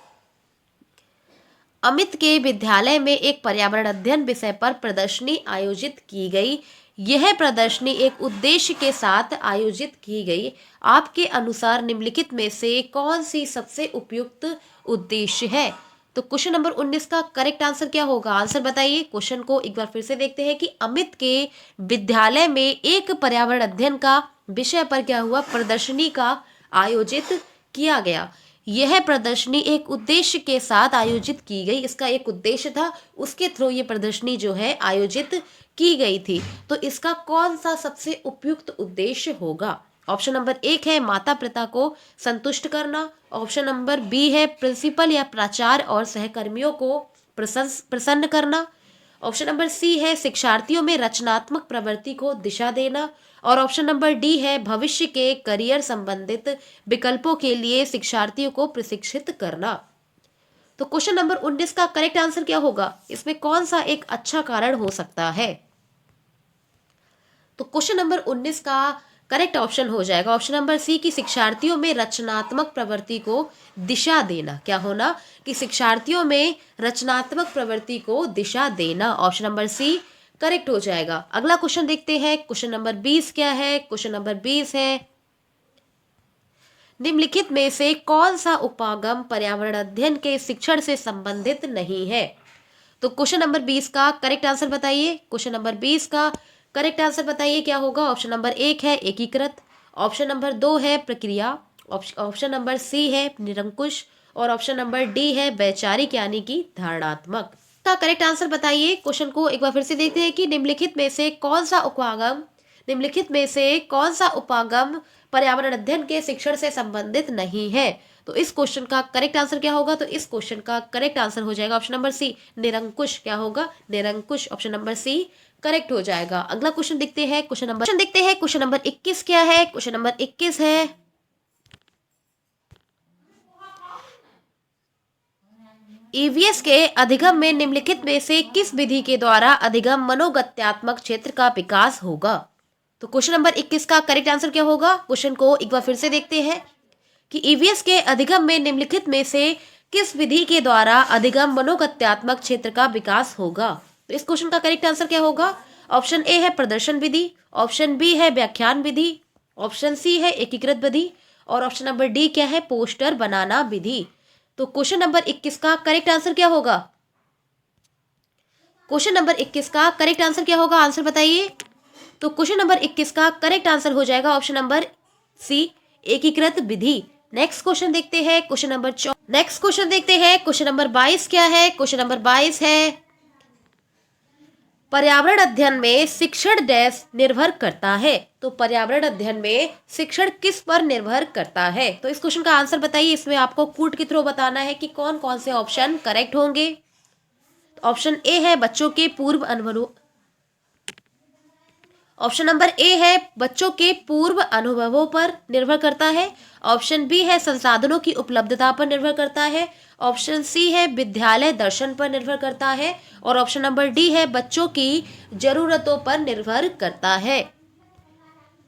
अमित के विद्यालय में एक पर्यावरण अध्ययन विषय पर प्रदर्शनी आयोजित की गई। यह प्रदर्शनी एक उद्देश्य के साथ आयोजित की गई। आपके अनुसार निम्नलिखित में से कौन सी सबसे उपयुक्त उद्देश्य है? तो क्वेश्चन नंबर 19 का करेक्ट आंसर क्या होगा? आंसर बताइए। क्वेश्चन को एक बार फिर से देखते हैं कि अमित के विद्यालय में एक पर्यावरण अध्ययन का विषय पर क्या हुआ? प्रदर्शनी का आयोजित किया गया। यह प्रदर्शनी एक उद्देश्य के साथ आयोजित की गई, इसका एक उद्देश्य था, उसके थ्रू ये प्रदर्शनी जो है आयोजित की गई थी। तो इसका कौन सा सबसे उपयुक्त उद्देश्य होगा? ऑप्शन नंबर 1 है माता पिता को संतुष्ट करना, ऑप्शन नंबर बी है प्रिंसिपल या प्राचार्य और सहकर्मियों को प्रसन्न करना, ऑप्शन नंबर सी है शिक्षार्थियों में रचनात्मक प्रवृत्ति को दिशा देना और ऑप्शन नंबर डी है भविष्य के करियर संबंधित विकल्पों के लिए शिक्षार्थियों को प्रशिक्षित करना। तो क्वेश्चन नंबर 19 का करेक्ट आंसर क्या होगा? इसमें कौन सा एक अच्छा कारण हो सकता है? तो क्वेश्चन नंबर 19 का करेक्ट ऑप्शन हो जाएगा ऑप्शन नंबर सी कि शिक्षार्थियों में रचनात्मक प्रवृत्ति को दिशा देना। क्या होना कि शिक्षार्थियों में रचनात्मक प्रवृत्ति को दिशा देना। ऑप्शन नंबर सी करेक्ट हो जाएगा। अगला क्वेश्चन देखते हैं। क्वेश्चन नंबर 20 क्या है? क्वेश्चन नंबर 20 है, निम्नलिखित में से कौन सा उपागम पर्यावरण अध्ययन के शिक्षण से संबंधित नहीं है? तो क्वेश्चन नंबर 20 का करेक्ट आंसर बताइए। क्वेश्चन नंबर 20 का करेक्ट आंसर बताइए क्या होगा? ऑप्शन नंबर 1 है एकीकृत, ऑप्शन नंबर 2 है प्रक्रिया, ऑप्शन नंबर सी है निरंकुश और ऑप्शन नंबर डी है वैचारिक यानी कि धारणात्मक। का करेक्ट आंसर बताइए। क्वेश्चन को एक बार फिर से देखते हैं कि निम्नलिखित में से कौन सा उपागम पर्यावरण अध्ययन के शिक्षण से संबंधित नहीं है? तो इस क्वेश्चन का करेक्ट आंसर क्या होगा? तो इस क्वेश्चन का करेक्ट आंसर हो जाएगा ऑप्शन नंबर सी निरंकुश। क्या होगा? निरंकुश। ऑप्शन नंबर सी करेक्ट हो जाएगा। अगला क्वेश्चन देखते हैं। क्वेश्चन नंबर 21 क्या है? क्वेश्चन नंबर 21 है, ईवीएस के अधिगम में निम्नलिखित में से किस विधि के द्वारा अधिगम मनोगत्यात्मक क्षेत्र का विकास होगा? तो क्वेश्चन नंबर 21 का करेक्ट आंसर क्या होगा? क्वेश्चन को एक बार फिर से देखते हैं कि ईवीएस के अधिगम में निम्नलिखित में से किस विधि के द्वारा अधिगम मनोगत्यात्मक क्षेत्र का विकास होगा? तो इस क्वेश्चन का करेक्ट आंसर क्या होगा? ऑप्शन ए है प्रदर्शन विधि, ऑप्शन बी है व्याख्यान विधि, ऑप्शन सी है एकीकृत विधि और ऑप्शन नंबर डी क्या है? पोस्टर बनाना विधि। तो क्वेश्चन नंबर 21 का करेक्ट आंसर क्या होगा? क्वेश्चन नंबर 21 का करेक्ट आंसर क्या होगा? आंसर बताइए। तो क्वेश्चन नंबर 21 का करेक्ट आंसर हो जाएगा ऑप्शन नंबर सी एकीकृत विधि। नेक्स्ट क्वेश्चन देखते हैं। क्वेश्चन नंबर 22 क्या है? क्वेश्चन नंबर 22 है, पर्यावरण अध्ययन में शिक्षण डैश निर्भर करता है? तो पर्यावरण अध्ययन में शिक्षण किस पर निर्भर करता है? तो इस क्वेश्चन का आंसर बताइए। इसमें आपको कूट के थ्रू बताना है कि कौन कौन से ऑप्शन करेक्ट होंगे। ऑप्शन ए है बच्चों के पूर्व अनुभव, ऑप्शन नंबर ए है बच्चों के पूर्व अनुभवों पर निर्भर करता है, ऑप्शन बी है संसाधनों की उपलब्धता पर निर्भर करता है, ऑप्शन सी है विद्यालय दर्शन पर निर्भर करता है और ऑप्शन नंबर डी है बच्चों की जरूरतों पर निर्भर करता है।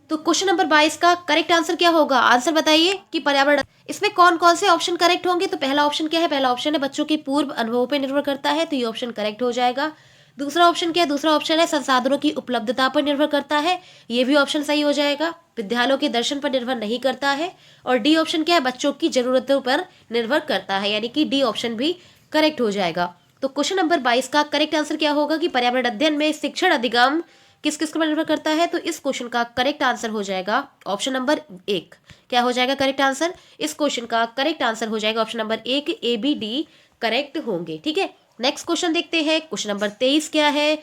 तो क्वेश्चन नंबर 22 का करेक्ट आंसर क्या होगा? आंसर बताइए कि पर्यावरण, इसमें कौन कौन से ऑप्शन करेक्ट होंगे? तो पहला ऑप्शन क्या है? पहला ऑप्शन है बच्चों के पूर्व अनुभवों पर निर्भर करता है, तो ये ऑप्शन करेक्ट हो जाएगा। दूसरा ऑप्शन क्या है? दूसरा ऑप्शन है संसाधनों की उपलब्धता पर निर्भर करता है, ये भी ऑप्शन सही हो जाएगा। विद्यालयों के दर्शन पर निर्भर नहीं करता है और डी ऑप्शन क्या है? बच्चों की जरूरतों पर निर्भर करता है, यानी कि डी ऑप्शन भी करेक्ट हो जाएगा। तो क्वेश्चन नंबर 22 का करेक्ट आंसर क्या होगा कि पर्यावरण अध्ययन में शिक्षण अधिगम किस किस पर निर्भर करता है? तो इस क्वेश्चन का करेक्ट आंसर हो जाएगा ऑप्शन नंबर 1। क्या हो जाएगा करेक्ट आंसर? इस क्वेश्चन का करेक्ट आंसर हो जाएगा option number 1, A B D correct होंगे। ठीक है, नेक्स्ट क्वेश्चन देखते हैं। क्वेश्चन नंबर 23 क्या है?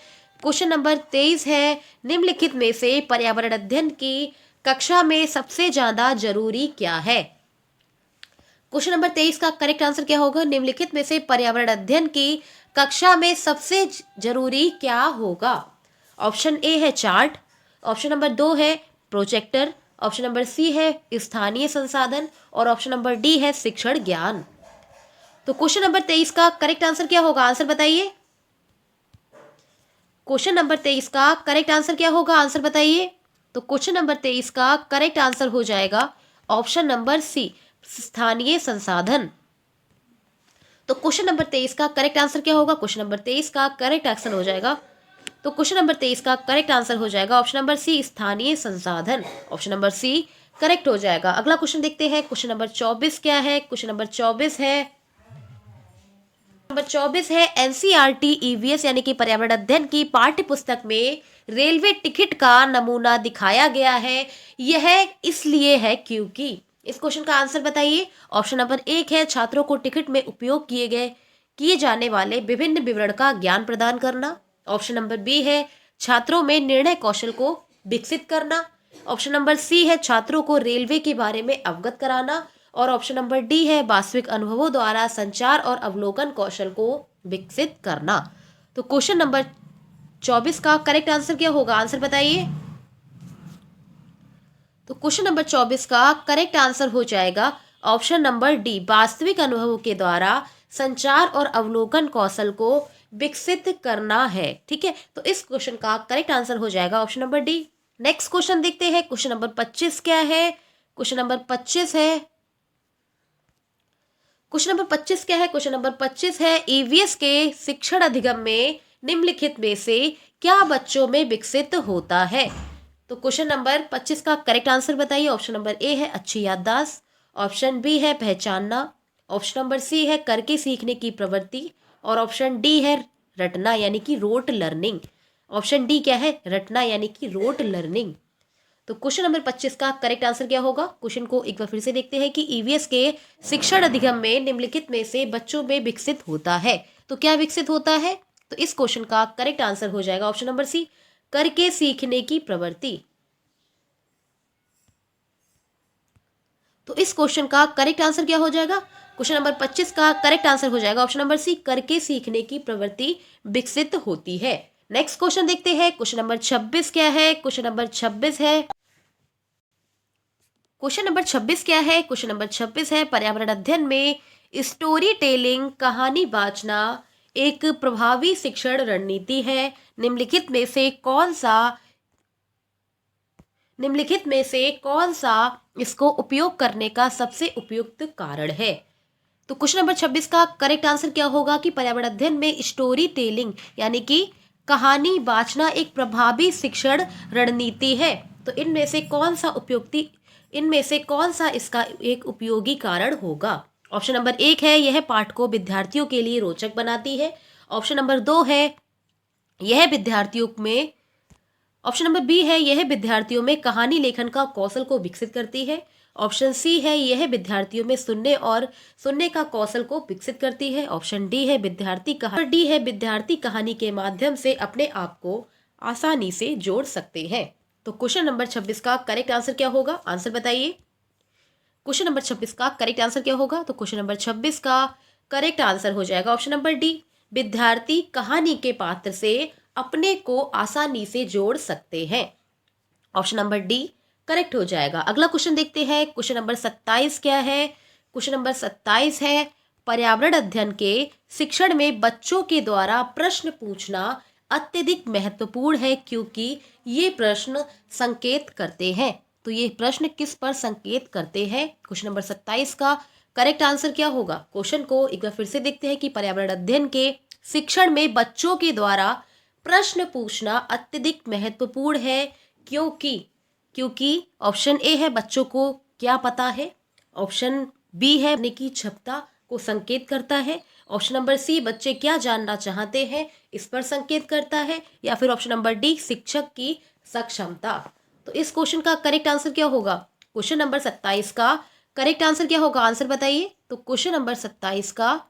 क्वेश्चन नंबर 23 है, निम्नलिखित में से पर्यावरण अध्ययन की कक्षा में सबसे ज्यादा जरूरी क्या है? क्वेश्चन नंबर 23 का करेक्ट आंसर क्या होगा? निम्नलिखित में से पर्यावरण अध्ययन की कक्षा में सबसे जरूरी क्या होगा? ऑप्शन ए है चार्ट, ऑप्शन नंबर 2 है प्रोजेक्टर, ऑप्शन नंबर सी है स्थानीय संसाधन और ऑप्शन नंबर डी है शिक्षण ज्ञान। तो क्वेश्चन नंबर 23 का करेक्ट आंसर क्या होगा? आंसर बताइए। क्वेश्चन नंबर 23 का करेक्ट आंसर क्या होगा? आंसर बताइए। तो क्वेश्चन नंबर 23 का करेक्ट आंसर हो जाएगा ऑप्शन नंबर सी स्थानीय संसाधन। तो क्वेश्चन नंबर 23 का करेक्ट आंसर क्या होगा? क्वेश्चन नंबर 23 का करेक्ट आंसर हो जाएगा, तो क्वेश्चन नंबर 23 का करेक्ट आंसर हो जाएगा ऑप्शन नंबर सी स्थानीय संसाधन। ऑप्शन नंबर सी करेक्ट हो जाएगा। अगला क्वेश्चन देखते हैं। क्वेश्चन नंबर 24 क्या है? क्वेश्चन नंबर 24 है एनसीईआरटी ईवीएस यानी कि पर्यावरण अध्ययन की पाठ्य पुस्तक में रेलवे टिकट का नमूना दिखाया गया है, यह इसलिए है क्योंकि। इस क्वेश्चन का आंसर बताइए। ऑप्शन नंबर 1 है छात्रों को टिकट में उपयोग किए जाने वाले विभिन्न विवरण का ज्ञान प्रदान करना, ऑप्शन नंबर बी है छात्रों में निर्णय कौशल को विकसित करना, ऑप्शन नंबर सी है छात्रों को रेलवे के बारे में अवगत कराना और ऑप्शन नंबर डी है वास्तविक अनुभवों द्वारा संचार और अवलोकन कौशल को विकसित करना। तो क्वेश्चन नंबर 24 का करेक्ट आंसर क्या होगा? आंसर बताइए। तो क्वेश्चन नंबर 24 का करेक्ट आंसर हो जाएगा ऑप्शन नंबर डी वास्तविक अनुभवों के द्वारा संचार और अवलोकन कौशल को विकसित करना है। ठीक है, तो इस क्वेश्चन का करेक्ट आंसर हो जाएगा option number D. Next question देखते हैं, क्वेश्चन नंबर 25 क्या है। क्वेश्चन नंबर 25 है, क्वेश्चन नंबर 25 क्या है, क्वेश्चन नंबर 25 है ईवीएस के शिक्षण अधिगम में निम्नलिखित में से क्या बच्चों में विकसित होता है। तो क्वेश्चन नंबर 25 का करेक्ट आंसर बताइए। ऑप्शन नंबर ए है अच्छी याददाश्त, ऑप्शन बी है पहचानना, ऑप्शन नंबर सी है करके सीखने की प्रवृत्ति, और ऑप्शन डी है रटना यानी कि रोट लर्निंग। ऑप्शन डी क्या है, रटना यानी कि रोट लर्निंग। तो क्वेश्चन नंबर 25 का करेक्ट आंसर क्या होगा। क्वेश्चन को एक बार फिर से देखते हैं कि ईवीएस के शिक्षण अधिगम में निम्नलिखित में से बच्चों में विकसित होता है। तो क्या विकसित होता है, तो इस क्वेश्चन का करेक्ट आंसर हो जाएगा ऑप्शन नंबर सी, करके सीखने की प्रवृत्ति। तो इस क्वेश्चन का करेक्ट आंसर क्या हो जाएगा, क्वेश्चन नंबर 25 का करेक्ट आंसर हो जाएगा ऑप्शन नंबर सी, करके सीखने की प्रवृत्ति विकसित होती है। नेक्स्ट क्वेश्चन देखते हैं, क्वेश्चन नंबर 26 क्या है। क्वेश्चन नंबर 26 है, क्वेश्चन नंबर 26 क्या है, क्वेश्चन नंबर 26 है पर्यावरण अध्ययन में स्टोरी टेलिंग कहानी वाचना एक प्रभावी शिक्षण रणनीति है। निम्नलिखित में से कौन सा इसको उपयोग करने का सबसे उपयुक्त कारण है। तो क्वेश्चन नंबर 26 का करेक्ट आंसर क्या होगा कि पर्यावरण अध्ययन में स्टोरी टेलिंग यानी कि कहानी वाचना एक प्रभावी शिक्षण रणनीति है। तो इनमें से कौन सा इसका एक उपयोगी कारण होगा। ऑप्शन नंबर 1 है यह पाठ को विद्यार्थियों के लिए रोचक बनाती है। ऑप्शन नंबर 2 है यह विद्यार्थियों में ऑप्शन नंबर बी है यह विद्यार्थियों में कहानी लेखन का कौशल को विकसित करती है। ऑप्शन सी है यह विद्यार्थियों में सुनने का कौशल को विकसित करती है। ऑप्शन डी है विद्यार्थी कहानी के माध्यम से अपने आप को आसानी से जोड़ सकते हैं। तो क्वेश्चन नंबर 26 का करेक्ट आंसर क्या होगा, आंसर बताइए। क्वेश्चन नंबर 26 का करेक्ट आंसर क्या होगा, तो क्वेश्चन नंबर 26 का करेक्ट आंसर हो जाएगा ऑप्शन नंबर डी, विद्यार्थी कहानी के पात्र से अपने को आसानी से जोड़ सकते हैं। ऑप्शन नंबर डी करेक्ट हो जाएगा। अगला क्वेश्चन देखते हैं, क्वेश्चन नंबर 27 क्या है। क्वेश्चन नंबर 27 है पर्यावरण अध्ययन के शिक्षण में बच्चों के द्वारा प्रश्न पूछना अत्यधिक महत्वपूर्ण है क्योंकि ये प्रश्न संकेत करते हैं। तो ये प्रश्न किस पर संकेत करते हैं। क्वेश्चन नंबर 27 का करेक्ट आंसर क्या होगा। क्वेश्चन को एक बार फिर से देखते हैं कि पर्यावरण अध्ययन के शिक्षण में बच्चों के द्वारा प्रश्न पूछना अत्यधिक महत्वपूर्ण है क्योंकि ऑप्शन ए है बच्चों को क्या पता है, ऑप्शन बी है अपने की क्षमता को संकेत करता है, ऑप्शन नंबर सी बच्चे क्या जानना चाहते हैं इस पर संकेत करता है, या फिर ऑप्शन नंबर डी शिक्षक की सक्षमता। तो इस क्वेश्चन का करेक्ट आंसर क्या होगा। क्वेश्चन नंबर 27 का करेक्ट आंसर क्या होगा, आंसर बताइए। तो क्वेश्चन नंबर 27 का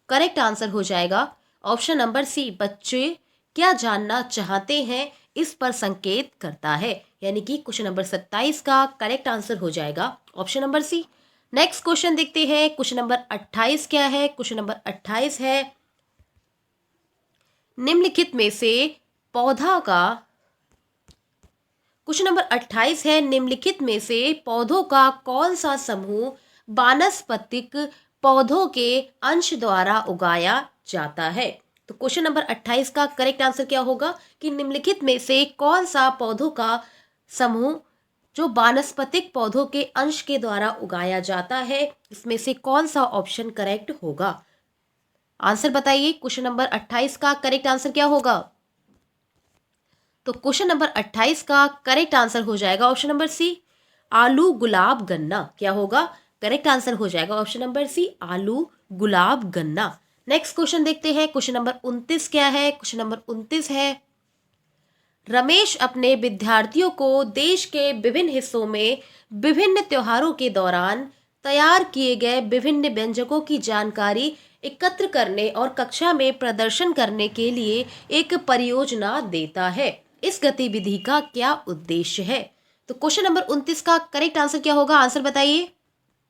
करेक्ट आंसर हो जाएगा ऑप्शन नंबर सी, बच्चे क्या जानना चाहते हैं इस पर संकेत करता है, यानी कि क्वेश्चन नंबर 27 का करेक्ट आंसर हो जाएगा option number C. Next question देखते हैं, क्वेश्चन नंबर 28 क्या है। क्वेश्चन नंबर 28 है निम्नलिखित में से पौधा का क्वेश्चन नंबर 28 है निम्नलिखित में से पौधों का कौन सा समूह वानस्पतिक पौधों के अंश द्वारा उगाया जाता है। तो क्वेश्चन नंबर 28 का करेक्ट आंसर क्या होगा कि निम्नलिखित में से कौन सा पौधों का समूह जो वानस्पतिक पौधों के अंश के द्वारा उगाया जाता है, इसमें से कौन सा ऑप्शन करेक्ट होगा, आंसर बताइए। क्वेश्चन नंबर 28 का करेक्ट आंसर क्या होगा। तो क्वेश्चन नंबर 28 का करेक्ट आंसर हो जाएगा ऑप्शन नंबर सी, आलू गुलाब गन्ना। क्या होगा, करेक्ट आंसर हो जाएगा ऑप्शन नंबर सी, आलू गुलाब गन्ना। नेक्स्ट क्वेश्चन देखते हैं, क्वेश्चन नंबर 29 क्या है। क्वेश्चन नंबर 29 है रमेश अपने विद्यार्थियों को देश के विभिन्न हिस्सों में विभिन्न त्योहारों के दौरान तैयार किए गए विभिन्न व्यंजकों की जानकारी एकत्र करने और कक्षा में प्रदर्शन करने के लिए एक परियोजना देता है। इस गतिविधि का क्या उद्देश्य है। तो क्वेश्चन नंबर 29 का करेक्ट आंसर क्या होगा, आंसर बताइए।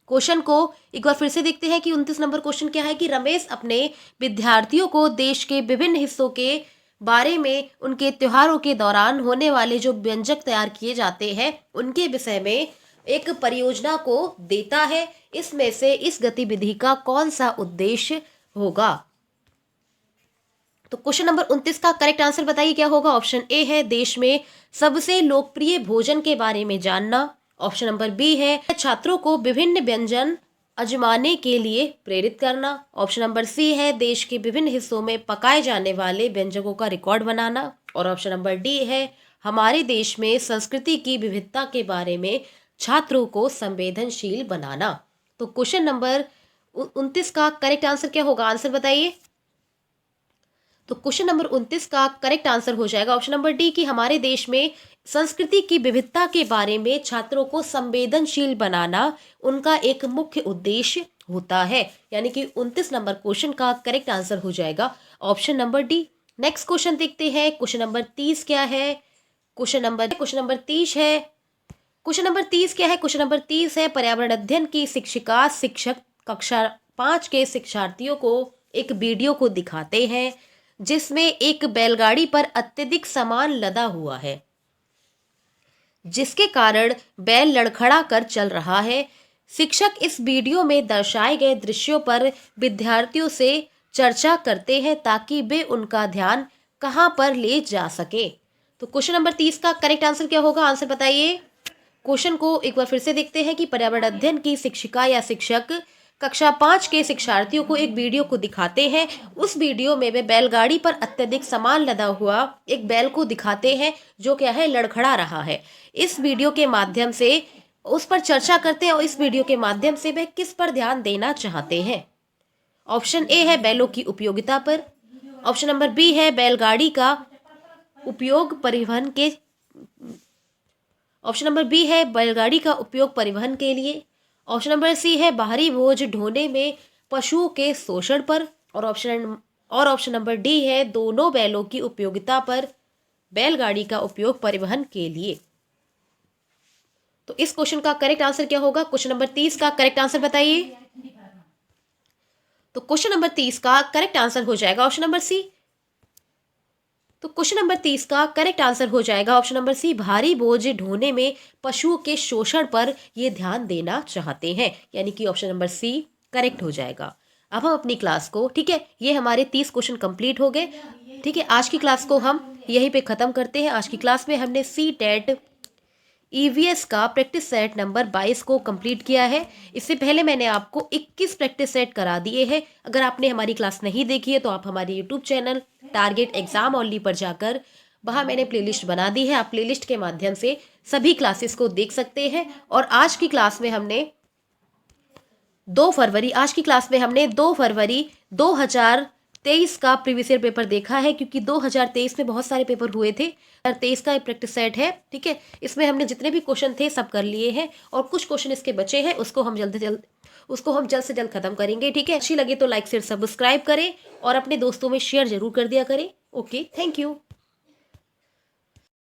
क्वेश्चन को एक बार फिर से देखते हैं कि 29 नंबर क्वेश्चन क्या है कि रमेश अपने विद्यार्थियों को देश के विभिन्न हिस्सों के बारे में उनके त्योहारों के दौरान होने वाले जो व्यंजक तैयार किए जाते हैं उनके विषय में एक परियोजना को देता है। इसमें से इस गतिविधि का कौन सा उद्देश्य होगा। तो क्वेश्चन नंबर 29 का करेक्ट आंसर बताइए क्या होगा। ऑप्शन ए है देश में सबसे लोकप्रिय भोजन के बारे में जानना। ऑप्शन नंबर बी है छात्रों को विभिन्न व्यंजन आजमाने के लिए प्रेरित करना। ऑप्शन नंबर सी है देश के विभिन्न हिस्सों में पकाए जाने वाले व्यंजनों का रिकॉर्ड बनाना। और ऑप्शन नंबर डी है हमारे देश में संस्कृति की विविधता के बारे में छात्रों को संवेदनशील बनाना। तो क्वेश्चन नंबर 29 का करेक्ट आंसर क्या होगा, आंसर बताइए। तो क्वेश्चन नंबर 29 का करेक्ट आंसर हो जाएगा ऑप्शन नंबर डी कि हमारे देश में संस्कृति की विविधता के बारे में छात्रों को संवेदनशील बनाना उनका एक मुख्य उद्देश्य होता है। यानी कि 29 नंबर क्वेश्चन का करेक्ट आंसर हो जाएगा option number D. Next question देखते हैं। क्वेश्चन नंबर 30 क्या है। क्वेश्चन नंबर 30 है। क्वेश्चन नंबर 30 क्या है। क्वेश्चन नंबर 30 है पर्यावरण अध्ययन की शिक्षिका शिक्षक कक्षा 5 के शिक्षार्थियों को एक वीडियो को दिखाते हैं जिसमें एक बैलगाड़ी पर अत्यधिक सामान लदा हुआ है जिसके कारण बैल लड़खड़ा कर चल रहा है। शिक्षक इस वीडियो में दर्शाए गए दृश्यों पर विद्यार्थियों से चर्चा करते हैं ताकि वे उनका ध्यान कहां पर ले जा सके। तो क्वेश्चन नंबर 30 का करेक्ट आंसर क्या होगा, आंसर बताइए। क्वेश्चन को एक बार फिर से देखते हैं कि पर्यावरण अध्ययन की शिक्षिका या शिक्षक कक्षा 5 के शिक्षार्थियों को एक वीडियो को दिखाते हैं। उस वीडियो में वे बैलगाड़ी पर अत्यधिक सामान लदा हुआ एक बैल को दिखाते हैं जो क्या है, लड़खड़ा रहा है। इस वीडियो के माध्यम से उस पर चर्चा करते हैं और इस वीडियो के माध्यम से वे किस पर ध्यान देना चाहते हैं। ऑप्शन ए है बैलों की उपयोगिता पर। ऑप्शन नंबर बी है बैलगाड़ी का उपयोग परिवहन के ऑप्शन नंबर बी है बैलगाड़ी का उपयोग परिवहन के लिए। ऑप्शन नंबर सी है बाहरी बोझ ढोने में पशुओं के शोषण पर। और ऑप्शन नंबर डी है दोनों बैलों की उपयोगिता पर बैलगाड़ी का उपयोग परिवहन के लिए। तो इस क्वेश्चन का करेक्ट आंसर क्या होगा, क्वेश्चन नंबर 30 का करेक्ट आंसर बताइए। तो क्वेश्चन नंबर 30 का करेक्ट आंसर हो जाएगा ऑप्शन नंबर सी। तो क्वेश्चन नंबर 30 का करेक्ट आंसर हो जाएगा ऑप्शन नंबर सी, भारी बोझ ढोने में पशुओं के शोषण पर ये ध्यान देना चाहते हैं। यानी कि ऑप्शन नंबर सी करेक्ट हो जाएगा। अब हम अपनी क्लास को, ठीक है, ये हमारे 30 क्वेश्चन कंप्लीट हो गए। ठीक है, आज की क्लास को हम यहीं पे ख़त्म करते हैं। आज की क्लास में हमने CTET EVS का प्रैक्टिस सेट नंबर 22 को कंप्लीट किया है। इससे पहले मैंने आपको 21 प्रैक्टिस सेट करा दिए हैं। अगर आपने हमारी क्लास नहीं देखी है तो आप हमारे YouTube channel target exam only पर जाकर वहाँ मैंने प्लेलिस्ट बना दी है। आप प्लेलिस्ट के माध्यम से सभी क्लासेस को देख सकते हैं। और आज की क्लास में हमने 2 फरवरी 2023 का प्रीवियस ईयर पेपर देखा है, क्योंकि 2023 में बहुत सारे पेपर हुए थे। 2023 का एक प्रैक्टिस सेट है, ठीक है, इसमें हमने जितने भी क्वेश्चन थे सब कर लिए हैं और कुछ क्वेश्चन इसके बचे हैं, उसको हम जल्द से जल्द खत्म करेंगे। ठीक है, अच्छी लगी तो लाइक शेयर सब्सक्राइब करें और अपने दोस्तों में शेयर जरूर कर दिया करें। Okay, thank you.